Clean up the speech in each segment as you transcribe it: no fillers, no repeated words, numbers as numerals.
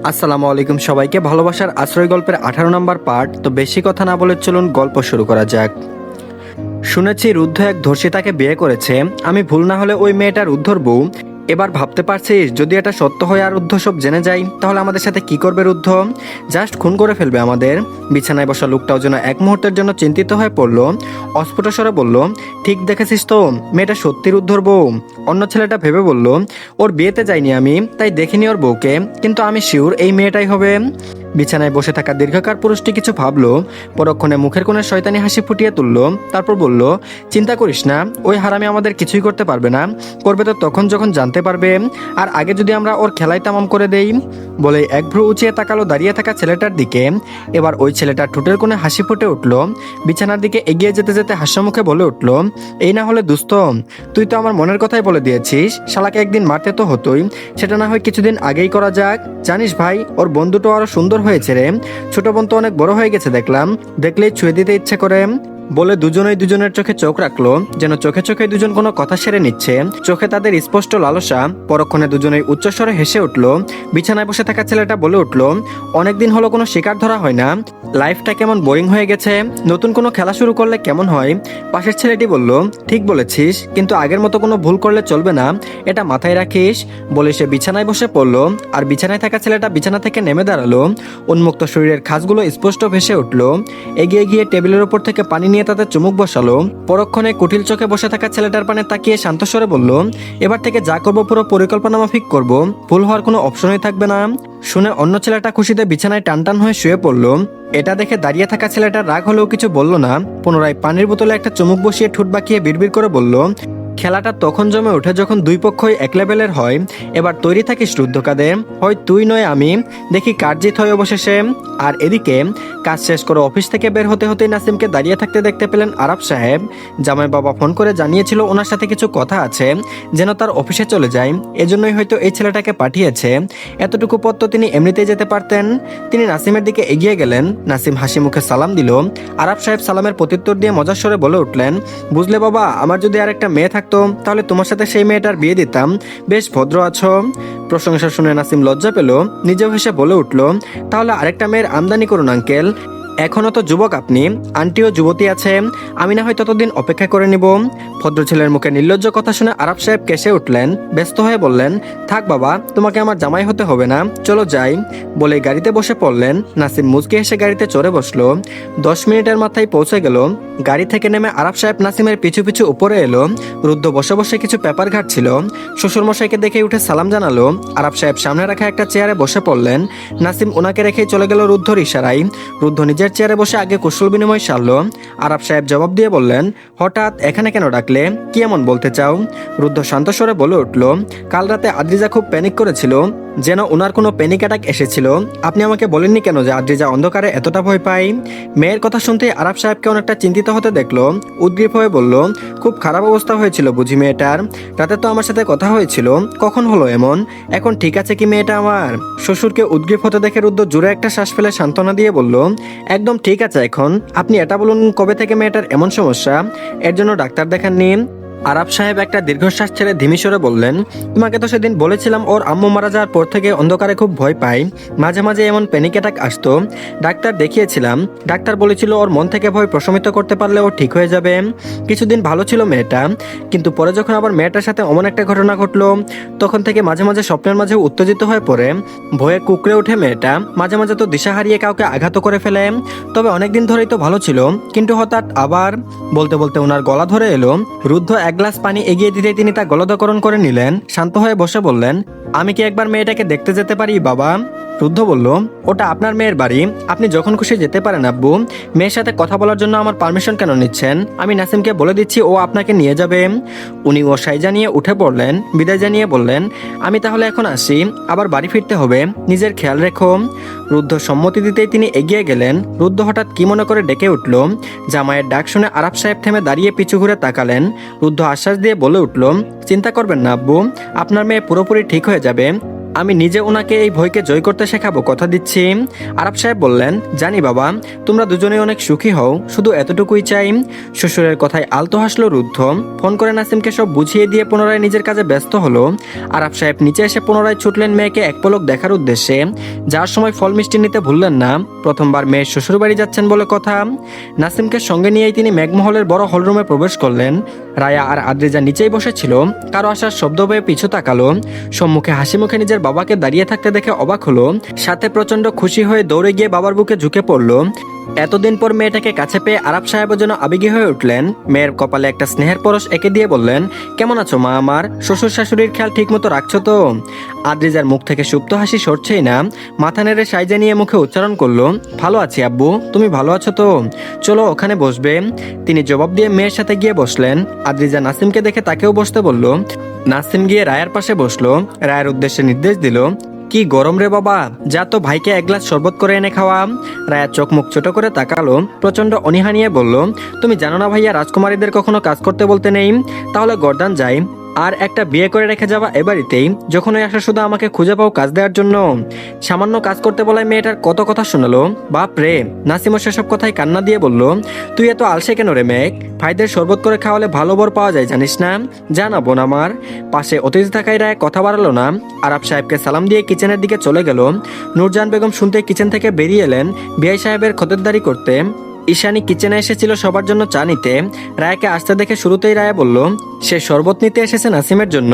আসসালামু আলাইকুম সবাইকে। ভালোবাসার আশ্রয় গল্পের 18 নম্বর পার্ট। তো বেশি কথা না বলে চলুন গল্প শুরু করা যাক। শুনেছি রুদ্ধ এক ধর্ষিতাকে বিয়ে করেছে। আমি ভুল না হলে ওই মেয়েটার রুদ্ধর বউ। এবার ভাবতে পারছিস যদি এটা সত্য হয় আর রুদ্ধ সব জেনে যায় তাহলে আমাদের সাথে কি করবে রুদ্ধ? জাস্ট খুন করে ফেলবে আমাদের। বিছানায় বসা লোকটাও যেন এক মুহূর্তের জন্য চিন্তিত হয়ে পড়লো। অস্ফুট স্বরে বলল, ঠিক দেখেছিস তো, মেয়েটা সত্যি রুদ্ধর বউ। অন্য ছেলেটা ভেবে বলল, ওর বিয়েতে যাইনি আমি, তাই দেখিনি ওর বউকে, কিন্তু আমি শিওর এই মেয়েটাই হবে। বিছানায় বসে থাকা দীর্ঘকার পুরুষটি কিছু ভাবলো, পরক্ষণে মুখের কোণে শয়তানি হাসি ফুটিয়ে তুলল। তারপর বলল, চিন্তা করিস না, ওই হারামি আমাদের কিছুই করতে পারবে না। করবে তো তখন যখন জানতে পারবে, আর আগে যদি আমরা ওর খেলাই তামাম করে দেই। বলে এক ভ্রু উঁচিয়ে তাকালো দাঁড়িয়ে থাকা ছেলেটার দিকে। এবার ওই ছেলেটার ঠোঁটের কোণে হাসি ফুটে উঠল। বিছানার দিকে এগিয়ে যেতে যেতে হাস্যমুখে বলে উঠল, এই না হলে দোস্ত, তুই তো আমার মনের কথাই বলে দিয়েছিস। শালাকে একদিন মারতে তো হতোই, সেটা না হয় কিছুদিন আগেই করা যাক। জানিস ভাই, ওর বন্ধুটা আরো সুন্দর হয়েছে রে। ছোট বোন তো অনেক বড় হয়ে গেছে দেখলাম, দেখলেই ছুঁয়ে দিতে ইচ্ছে করে। বলে দুজনেই দুজনের চোখে চোখ রাখলো, যেন চোখে চোখে দুজন কোনো কথা সেরে নিচ্ছে। চোখে তাদের স্পষ্ট লালসা। পরক্ষণে দুজনেই উচ্চস্বরে হেসে উঠল। বিছানায় বসে থাকা ছেলেটা বলে উঠল, অনেকদিন হলো কোনো শিকার ধরা হয় না, লাইফটা কেমন বোরিং হয়ে গেছে, নতুন কোনো খেলা শুরু করলে কেমন হয়? পাশের ছেলেটি বলল, ঠিক বলেছিস, কিন্তু আগের মতো কোনো ভুল করলে চলবে না, এটা মাথায় রাখিস। বলে সে বিছানায় বসে পড়ল। আর বিছানায় থাকা ছেলেটা বিছানা থেকে নেমে দাঁড়ালো। উন্মুক্ত শরীরের খাসগুলো স্পষ্ট ভেসে উঠল। এগিয়ে গিয়ে টেবিলের উপর থেকে পানি নিয়ে তাতে চুমুক বসালো। পরক্ষণে কুটিল চোখে বসে থাকা ছেলেটার পানে তাকিয়ে শান্তস্বরে বলল, এবার থেকে যা করবো পুরো পরিকল্পনা মাফিক করবো, ভুল হওয়ার কোনো অপশনই থাকবে না। শুনে অন্য ছেলেটা খুশিতে বিছানায় টানটান হয়ে শুয়ে পড়ল। এটা দেখে দাঁড়িয়ে থাকা ছেলেটার রাগ হলেও কিছু বলল না। পুনরায় পানির বোতলে একটা চুমুক বসিয়ে ঠোঁট বাঁকিয়ে বিড়বিড় করে বলল, খেলাটা তখন জমে ওঠে যখন দুই পক্ষই এক লেভেলের হয়। এবার তৈরি থাকিস রুদ্ধকাদের, হয় তুই নয় আমি, দেখি কার জিত হয় অবশেষে। আর এদিকে কাজ শেষ করে অফিস থেকে বের হতে হতে নাসিমকে দাঁড়িয়ে থাকতে দেখতে পেলেন আরাফ সাহেব। জামাই বাবা ফোন করে জানিয়েছিল ওনার সাথে কিছু কথা আছে, যেন তার অফিসে চলে যায়। এজন্যই হয়তো এই ছেলেটাকে পাঠিয়েছে। এতটুকু পথ তো তিনি এমনিতেই যেতে পারতেন। তিনি নাসিমের দিকে এগিয়ে গেলেন। নাসিম হাসি মুখে সালাম দিল। আরাফ সাহেব সালামের প্রত্যুত্তর দিয়ে মজার স্বরে বলে উঠলেন, বুঝলে বাবা, আমার যদি আর একটা মেয়ে থাকতো তাহলে তোমার সাথে সেই মেয়েটার বিয়ে দিতাম। বেশ ভদ্র আছো। প্রশংসা শুনে নাসিম লজ্জা পেল, নিজেও হেসে বলে উঠল, তাহলে আরেকটা মেয়ের আমদানি করুন আঙ্কেল। এখনো তো যুবক আপনি, আন্টিও যুবতী আছে, আমি না হয় ততদিন অপেক্ষা করে নিব। ভদ্র ছেলের মুখে নির্লজ্জ কথা শুনে আরাফ সাহেব কেসে উঠলেন। ব্যস্ত হয়ে বললেন, থাক বাবা, তোমাকে আমার জামাই হতে হবে না, চলো যাই। বলে গাড়িতে বসে পড়লেন। নাসিম মুচকে হেসে গাড়িতে চড়ে বসলো। 10 মিনিটের মাথায় পৌঁছে গেল। গাড়ি থেকে নেমে আরাফ সাহেব নাসিমের পিছু পিছু উপরে এলো। রুদ্ধ বসে বসে কিছু পেপার ঘাটছিল। শ্বশুরমশাইকে দেখে উঠে সালাম জানালো। আরাফ সাহেব সামনে রাখা একটা চেয়ারে বসে পড়লেন। নাসিম ওনাকে রেখেই চলে গেল রুদ্ধর ইশারায়। রুদ্ধ নিজের চেয়ারে বসে আগে কুশল বিনিময় সারল। আরাফ সাহেব জবাব দিয়ে বললেন, হঠাৎ এখানে কেন ডাকলে, কি এমন বলতে চাও? রুদ্ধ শান্ত স্বরে বলে উঠল, কাল রাতে আদ্রিজা খুব প্যানিক করেছিল, যেন ওনার কোনো প্যানিক অ্যাটাক এসেছিল। আপনি আমাকে বলেননি কেন যে আদ্রিজা অন্ধকারে এতটা ভয় পায়? মেয়ের কথা শুনতে আরাফ সাহেবকে অনেকটা চিন্তিত হতে দেখলো। উদ্গ্রীব হয়ে বলল, খুব খারাপ অবস্থা হয়েছিল বুঝি মেয়েটার? রাতে তো আমার সাথে কথা হয়েছিল, কখন হলো এমন? এখন ঠিক আছে কি মেয়েটা আমার? শ্বশুরকে উদ্গ্রীব হতে দেখে রুদ্ধ জোরে একটা শ্বাস ফেলে সান্ত্বনা দিয়ে বলল, একদম ঠিক আছে এখন। আপনি এটা বলুন, কবে থেকে মেয়েটার এমন সমস্যা? এর জন্য ডাক্তার দেখাননি? আরাফ সাহেব একটা দীর্ঘশ্বাস ছেড়ে ধিমিস্বরে বললেন, তোমাকে তো সেদিন বলেছিলাম ওর আম্মু মারা যাওয়ার পর থেকে অন্ধকারে খুব ভয় পায়, মাঝে মাঝে এমন প্যানিক অ্যাটাক আসতো। ডাক্তার দেখিয়েছিলাম, ডাক্তার বলেছিল ওর মন থেকে ভয় প্রশমিত করতে পারলে ও ঠিক হয়ে যাবে। কিছুদিন ভালো ছিল মেয়েটা, কিন্তু পরে যখন আবার মেয়েটার সাথে অমন একটা ঘটনা ঘটলো, তখন থেকে মাঝে মাঝে স্বপ্নের মাঝে উত্তেজিত হয়ে পড়ে, ভয়ে কুকড়ে ওঠে মেয়েটা, মাঝে মাঝে তো দিশা হারিয়ে কাউকে আঘাত করে ফেলে। তবে অনেকদিন ধরেই তো ভালো ছিল, কিন্তু হঠাৎ আবার। বলতে বলতে ওনার গলা ধরে এলো। রুদ্ধ এক গ্লাস পানি এগিয়ে দিতেই তিনি তা গলদকরণ করে নিলেন। শান্ত হয়ে বসে বললেন, আমি কি একবার মেয়েটাকে দেখতে যেতে পারি বাবা? রুদ্ধ বলল, ওটা আপনার মেয়ের বাড়ি, আপনি যখন খুশি যেতে পারেন আব্বু। মেয়ের সাথে কথা বলার জন্য আমার পারমিশন কেন নিচ্ছেন? আমি নাসিমকে বলে দিচ্ছি, ও আপনাকে নিয়ে যাবে। উনি ও সাই জানিয়ে উঠে পড়লেন। বিদায় জানিয়ে বললেন, আমি তাহলে এখন আসি, আবার বাড়ি ফিরতে হবে, নিজের খেয়াল রেখো। রুদ্ধ সম্মতি দিতেই তিনি এগিয়ে গেলেন। রুদ্ধ হঠাৎ কি মনে করে ডেকে উঠল। জামাইয়ের ডাক শুনে আরাফ সাহেব থেমে দাঁড়িয়ে পিছু ঘুরে তাকালেন। রুদ্ধ আশ্বাস দিয়ে বলে উঠল, চিন্তা করবেন না আব্বু, আপনার মেয়ে পুরোপুরি ঠিক হয়ে যাবে। আমি নিজে ওনাকে এই ভয়কে জয় করতে শেখাবো, কথা দিচ্ছি। আরব সাহেব বললেন, জানি বাবা, তোমরা দুজনে অনেক সুখী হও, শুধু এতটুকুই চাই। শ্বশুরের কথায় আলতো হাসলো রুদ্ধ। ফোন করে নাসিমকে সব বুঝিয়ে দিয়ে পুনরায় নিজের কাজে ব্যস্ত হলো। আরব সাহেব নিচে এসে পুনরায় ছুটলেন মেয়েকে এক পলক দেখার উদ্দেশ্যে। যাওয়ার সময় ফল মিষ্টি নিতে ভুললেন না, প্রথমবার মেয়ের শ্বশুর বাড়ি যাচ্ছেন বলে কথা। নাসিমকে সঙ্গে নিয়েই তিনি মেঘমহলের বড় হলরুমে প্রবেশ করলেন। রায়া আর আদ্রিজা নিচেই বসেছিল। কারো আসার শব্দ পেয়ে পিছু তাকালো। সম্মুখে হাসি মুখে নিজের বাবাকে দাঁড়িয়ে থাকতে দেখে অবাক হলো। সাথে প্রচন্ড খুশি হয়ে দৌড়ে গিয়ে বাবার বুকে ঝুঁকে পড়ল। এতদিন পর মেয়েটাকে কাছে পেয়ে আরব সাহেব যেন আবেগী হয়ে উঠলেন। মেয়ের কপালে একটা স্নেহের পরশ এঁকে দিয়ে বললেন, কেমন আছো মা আমার? শ্বশুর শাশুড়ির খেয়াল ঠিক মতো রাখছো তো? আদ্রিজার মুখ থেকে সুপ্ত হাসি সরছেই না। মাথা নেড়ে সাইজে নিয়ে মুখে উচ্চারণ করলো, ভালো আছি আব্বু, তুমি ভালো আছো তো? চলো ওখানে বসবে। তিনি জবাব দিয়ে মেয়ের সাথে গিয়ে বসলেন। আদ্রিজা নাসিমকে দেখে তাকেও বসতে বলল। নাসিম গিয়ে রায়ার পাশে বসলো। রায়ের উদ্দেশ্যে নির্দেশ দিল, কি গরম রে বাবা, যা তো ভাইকে এক গ্লাস শরবত করে এনে খাওয়া। রায়া চোখ মুখ ছোট করে তাকালো, প্রচন্ড অনীহা নিয়ে বলল, তুমি জানো না ভাইয়া, রাজকুমারীদের কখনো কাজ করতে বলতে নেই, তাহলে গর্দান যাই। আর একটা বিয়ে করে রেখে যাওয়া এ বাড়িতেই, যখনই আসা শুধু আমাকে খুঁজে পাও কাজ দেওয়ার জন্য। সামান্য কাজ করতে বলায় মেয়েটার কত কথা শোনালো, বাপ রে। নাসিমও সেসব কথায় কান্না দিয়ে বলল, তুই এত আলসে কেন রে মেঘ? ভাইদের শরবত করে খাওয়ালে ভালো বর পাওয়া যায় জানিস না? জানা বোন আমার। পাশে অতিথি থাকায় রায় কথা বাড়ালো না। আরব সাহেবকে সালাম দিয়ে কিচেনের দিকে চলে গেল। নূরজাহান বেগম শুনতে কিচেন থেকে বেরিয়ে এলেন বিআই সাহেবের খতেরদারি করতে। ঈশানী কিচেনে এসেছিল সবার জন্য চা নিতে। রায়াকে আসতে দেখে শুরুতেই রায়া বলল, সে শরবত নিতে এসেছে নাসিমের জন্য।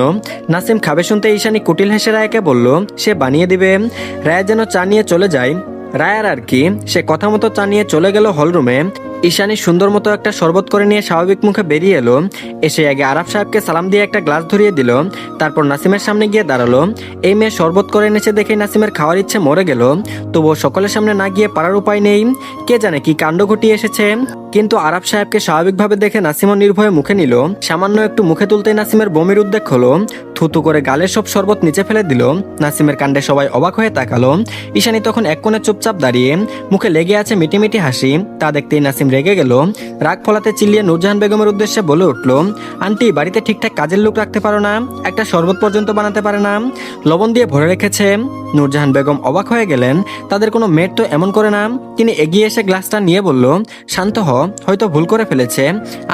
নাসিম খাবে শুনতে ঈশানী কুটিল হেসে রায়াকে বলল, সে বানিয়ে দিবে। রায়া যেন চা নিয়ে চলে যায়। রায়ার আর কি, সে কথা মতো চা নিয়ে চলে গেল হলরুমে। ঈশানী সুন্দর মতো একটা শরবত করে নিয়ে স্বাভাবিক মুখে বেরিয়ে এলো। এসে আগে আরব সাহেবকে সালাম দিয়ে একটা গ্লাস ধরিয়ে দিল। তারপর নাসিমের সামনে গিয়ে দাঁড়ালো। এই মেয়ে শরবত করে এনেছে দেখে নাসিমের খাওয়ার ইচ্ছে মরে গেল। তবুও সকলের সামনে না গিয়ে পারার উপায় নেই। কে জানে কি কাণ্ড ঘটিয়ে এসেছে। কিন্তু আরব সাহেবকে স্বাভাবিকভাবে দেখে নাসিমও নির্ভয়ে মুখে নিল। সামান্য একটু মুখে তুলতেই নাসিমের বমির উদ্বেগ হলো। থুতু করে গালের সব শরবত নিচে ফেলে দিল। নাসিমের কাণ্ডে সবাই অবাক হয়ে তাকালো। ঈশানী তখন এক কোণে চুপচাপ দাঁড়িয়ে, মুখে লেগে আছে মিটিমিটি হাসি। তা দেখতেই নাসিম রেগে গেল। রাগ ফলাতে চিল্লিয়ে নূরজাহান বেগমের উদ্দেশ্যে বলে উঠল, আন্টি, বাড়িতে ঠিকঠাক কাজের লোক রাখতে পারো না? একটা শরবত পর্যন্ত বানাতে পারে না? লবণ দিয়ে ভরে রেখেছে। নূরজাহান বেগম অবাক হয়ে গেলেন। তাদের কোনো মেয়ের তো এমন করে না। তিনি এগিয়ে এসে গ্লাসটা নিয়ে বলল, শান্ত হ, হয়তো ভুল করে ফেলেছে,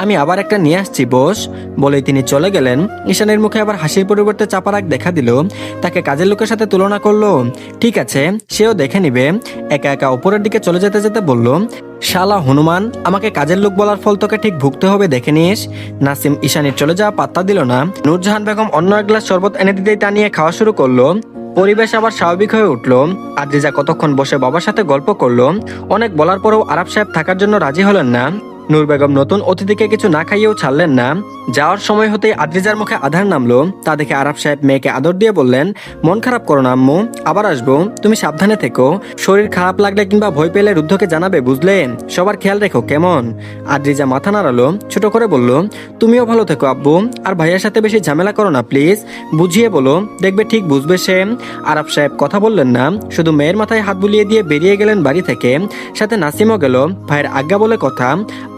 আমি আবার একটা নিয়ে আসছি, বস। বলেই তিনি চলে গেলেন। ঈশানীর মুখে আবার হাসির পরিবর্তে চাপা রাগ দেখা দিল। তাকে কাজের লোকের সাথে তুলনা করলো। ঠিক আছে, সেও দেখে নিবে। একা একা উপরের দিকে চলে যেতে যেতে বলল, শালা হনুমান, আমাকে কাজের লোক বলার ফল তোকে ঠিক ভুগতে হবে, দেখে নিস। নাসিম ঈশানীর চলে যাওয়া পাত্তা দিল না। নূরজাহান বেগম অন্য এক গ্লাস শরবত এনে দিতেই তা নিয়ে খাওয়া শুরু করলো। পরিবেশ আবার স্বাভাবিক হয়ে উঠলো। আদ্রিজা কতক্ষণ বসে বাবার সাথে গল্প করলো। অনেক বলার পরেও আরব সাহেব থাকার জন্য রাজি হলেন না। নূর বেগম নতুন অতিথিকে কিছু না খাইয়েও ছাড়লেন না। যাওয়ার সময় হতেই আদ্রিজার মুখে আধার নামলো। তা দেখে আরব সাহেব মেয়েকে আদর দিয়ে বললেন, মন খারাপ করো না আম্মু, আবার আসবো, তুমি সাবধানে থেকো। শরীর খারাপ লাগলে কিংবা ভয় পেলে রুদ্ধকে জানাবে, বুঝলে? সবার খেয়াল রেখো, কেমন? আদ্রিজা মাথা নাড়ালো, ছোট করে বলল, তুমিও ভালো থেকো আব্বু, আর ভাইয়ার সাথে বেশি ঝামেলা করো না প্লিজ, বুঝিয়ে বলো, দেখবে ঠিক বুঝবে সে। আরব সাহেব কথা বললেন না, শুধু মেয়ের মাথায় হাত বুলিয়ে দিয়ে বেরিয়ে গেলেন বাড়ি থেকে। সাথে নাসিমও গেল, ভাইয়ের আজ্ঞা বলে কথা।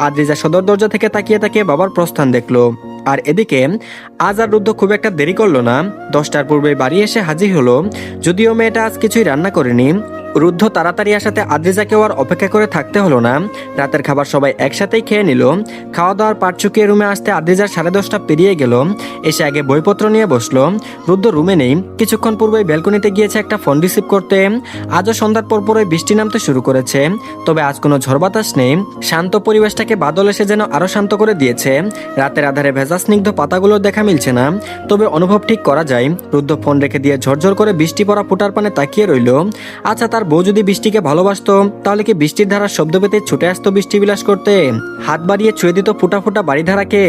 আদ্রিজা সদর দরজা থেকে তাকিয়ে তাকিয়ে বাবার প্রস্থান দেখলো। আর এদিকে আজ আর রুদ্ধ খুব একটা দেরি করলো না। 10টার পূর্বে বাড়ি এসে হাজির হলো। যদিও মেয়েটা আজ কিছুই রান্না করেনি। রুদ্ধ তাড়াতাড়ি আসাতে আদ্রিজাকেও আর অপেক্ষা করে থাকতে হলো না। রাতের খাবার সবাই একসাথেই খেয়ে নিল। খাওয়া দাওয়ার পাট চুকিয়ে রুমে আসতে আদ্রিজার 10:30 পেরিয়ে গেল। এসে আগে বইপত্র নিয়ে বসলো। রুদ্ধ রুমে নেই। কিছুক্ষণ পূর্বেই ব্যালকনিতে গিয়েছে একটা ফোন রিসিভ করতে। আজও সন্ধ্যার পরপরই বৃষ্টি নামতে শুরু করেছে। তবে আজ কোনো ঝড় বাতাস নেই। শান্ত পরিবেশটাকে বাদল এসে যেন আরো শান্ত করে দিয়েছে। রাতের আধারে ভেজা স্নিগ্ধ পাতাগুলোর দেখা মিলছে না, তবে অনুভব ঠিক করা যায়। রুদ্ধ ফোন রেখে দিয়ে ঝরঝর করে বৃষ্টি পড়া ফুটার পানে তাকিয়ে রইল। আচ্ছা, তার বউ যদি বৃষ্টিকে ভালোবাসতো, তাহলে কি বৃষ্টির ধারার শব্দ পেতে ছুটে আসতো বৃষ্টি বিলাস করতে? হাত বাড়িয়ে ছুঁয়ে দিত ফুটা ফুটা বাড়ি ধারাকে।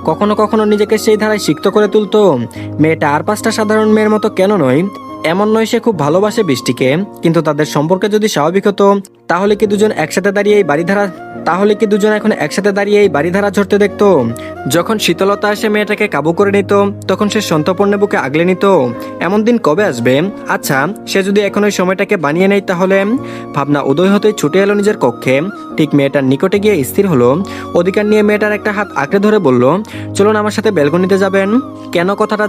কখনো কখনো নিজেকে সেই ধারায় সিক্ত করে তুলতো। মেয়েটা আর 5টা সাধারণ মেয়ের মতো কেন নয়? এমন নয় সে খুব ভালোবাসে বৃষ্টিকে, কিন্তু তাদের সম্পর্কে যদি স্বাভাবিক হতো তাহলে কি দুজন একসাথে দাঁড়িয়ে এই বাড়িধারা তাহলে কি দুজন এখন একসাথে দাঁড়িয়ে এই বাড়িধারা ঝরতে দেখতো? যখন শীতলতা এসে মেয়েটাকে কাবু করে নিত তখন সে সন্তপর্ণে বুকে আগলে নিত। এমন দিন কবে আসবে? আচ্ছা, সে যদি এখন ওই সময়টাকে বানিয়ে নেয় তাহলে? ভাবনা উদয় হতেই ছুটে এলো নিজের কক্ষে। ঠিক মেয়েটার নিকটে গিয়ে স্থির হলো। অধিকার নিয়ে মেয়েটার একটা হাত আঁকড়ে ধরে বলল, চলুন আমার সাথে ব্যালকনিতে যাবেন। কথাটা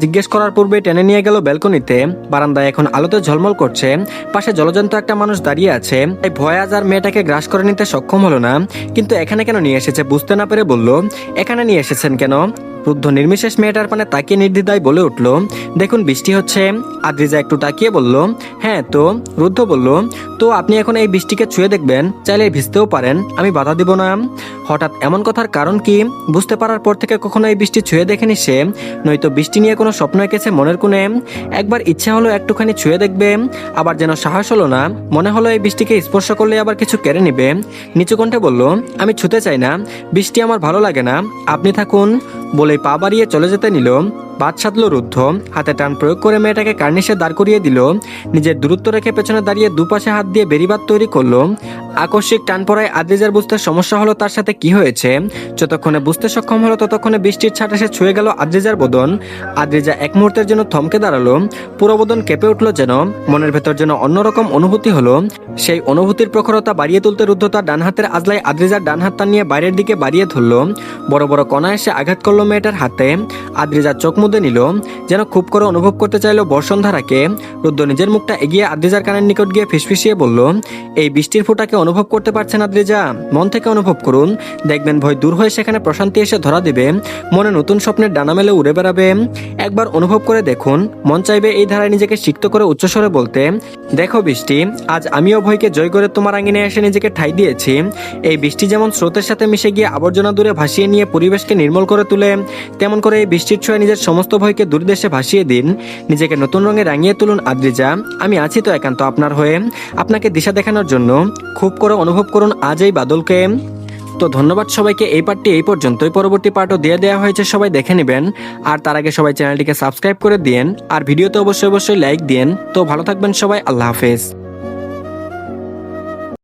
জিজ্ঞেস করার পূর্বে টেনে নিয়ে গেল ব্যালকনিতে। বারান্দায় এখন আলোতে ঝলমল করছে। পাশে জলজন্ত একটা মানুষ দাঁড়িয়ে আছে। তাই ভয় আজ আর মেয়েটাকে গ্রাস করে নিতে সক্ষম হলো না। কিন্তু এখানে কেন নিয়ে এসেছে বুঝতে না পেরে বলল, এখানে নিয়ে এসেছেন কেন? রুদ্ধ নির্বিশেষ মেয়েটার পানে তাকিয়ে নির্দ্বিধায় বলে উঠল, দেখুন বৃষ্টি হচ্ছে। আদ্রিজা একটু তাকিয়ে বলল, হ্যাঁ তো? রুদ্ধ বলল, তো আপনি এখন এই বৃষ্টিকে ছুঁয়ে দেখবেন, চাইলে ভিজতেও পারেন, আমি বাধা দিব না। হঠাৎ এমন কথার কারণ কি? বুঝতে পারার পর থেকে কখনো এই বৃষ্টি ছুঁয়ে দেখেনি সে। নয়তো বৃষ্টি নিয়ে কোনো স্বপ্ন এঁকেছে মনের কোণে। একবার ইচ্ছা হলো একটুখানি ছুঁয়ে দেখবে, আবার যেন সাহস হলো না। মনে হলো এই বৃষ্টিকে স্পর্শ করলে আবার কিছু কেড়ে নিবে। নিচু কণ্ঠে বলল, আমি ছুঁতে চাই না, বৃষ্টি আমার ভালো লাগে না, আপনি থাকুন। বলেই পা বাড়িয়ে চলে যেতে নিল। বাদ সাধল রুদ্ধ। হাতে টান প্রয়োগ করে মেয়েটাকে কার্নিশে দাঁড় করিয়ে দিল। নিজের দূরত্ব রেখে পেছনে দাঁড়িয়ে দুপাশে হাত দিয়ে বেড়িবাঁধ তৈরি করলো। আকস্মিক টান পড়ায় আদ্রিজার বুঝতে সমস্যা হলো তার সাথে কি হয়েছে। যতক্ষণে বুঝতে সক্ষম হলো ততক্ষণে বৃষ্টির ছাট এসে ছুঁয়ে গেল আদ্রিজার বদন। আদ্রিজা এক মুহূর্তের জন্য থমকে দাঁড়ালো। পুরো বদন কেঁপে উঠলো যেন। মনের ভেতর যেন অন্যরকম অনুভূতি হলো। সেই অনুভূতির প্রখরতা বাড়িয়ে তুলতে রুদ্ধ তার ডান হাতের আজলায় আদ্রিজার ডান হাতটা নিয়ে বাইরের দিকে বাড়িয়ে ধরলো। বড় বড় কণা এসে আঘাত করলো মেয়েটার হাতে। আদ্রিজা চোখ মুদে নিল, যেন খুব করে অনুভব করতে চাইলো বর্ষণধারাকে। রুদ্র নিজের মুখটা এগিয়ে আদ্রিজার কানের নিকট গিয়ে ফিসফিসিয়ে বলল, এই বৃষ্টির ফোঁটাকে অনুভব করতে পারছেন আদ্রিজা? মন থেকে অনুভব করুন, দেখবেন ভয় দূর হয়ে সেখানে প্রশান্তি এসে ধরা দিবে। মনে নতুন স্বপ্নের ডানা মেলে উড়ে বেড়াবে। একবার অনুভব করে দেখুন। মন চাইবে এই ধারায় নিজেকে সিক্ত করে উচ্চস্বরে বলতে, দেখো বৃষ্টি, আজ আমিও ভয়কে জয় করে তোমার আঙিনে এসে নিজেকে ঠাঁই দিয়েছি। এই বৃষ্টি যেমন স্রোতের সাথে মিশে গিয়ে আবর্জনা দূরে ভাসিয়ে নিয়ে পরিবেশকে নির্মল করে তুলে, তেমন করে এই বৃষ্টির ছোঁয়ায় নিজের সমস্ত ভয়কে দূরদেশে ভাসিয়ে দিন। নিজেকে নতুন রঙে রাঙিয়ে তুলুন আদ্রিজা। আমি আছি তো একান্ত আপনার হয়ে, আপনাকে দিশা দেখানোর জন্য। খুব করে অনুভব করুন আজ এই বাদলকে। তো ধন্যবাদ সবাইকে। এই পার্টটি এই পর্যন্তই। পরবর্তী পার্টও দিয়ে দেওয়া হয়েছে, সবাই দেখে নেবেন। আর তার আগে সবাই চ্যানেলটিকে সাবস্ক্রাইব করে দিন। আর ভিডিওতে অবশ্যই লাইক দিন। তো ভালো থাকবেন সবাই, আল্লাহ হাফেজ।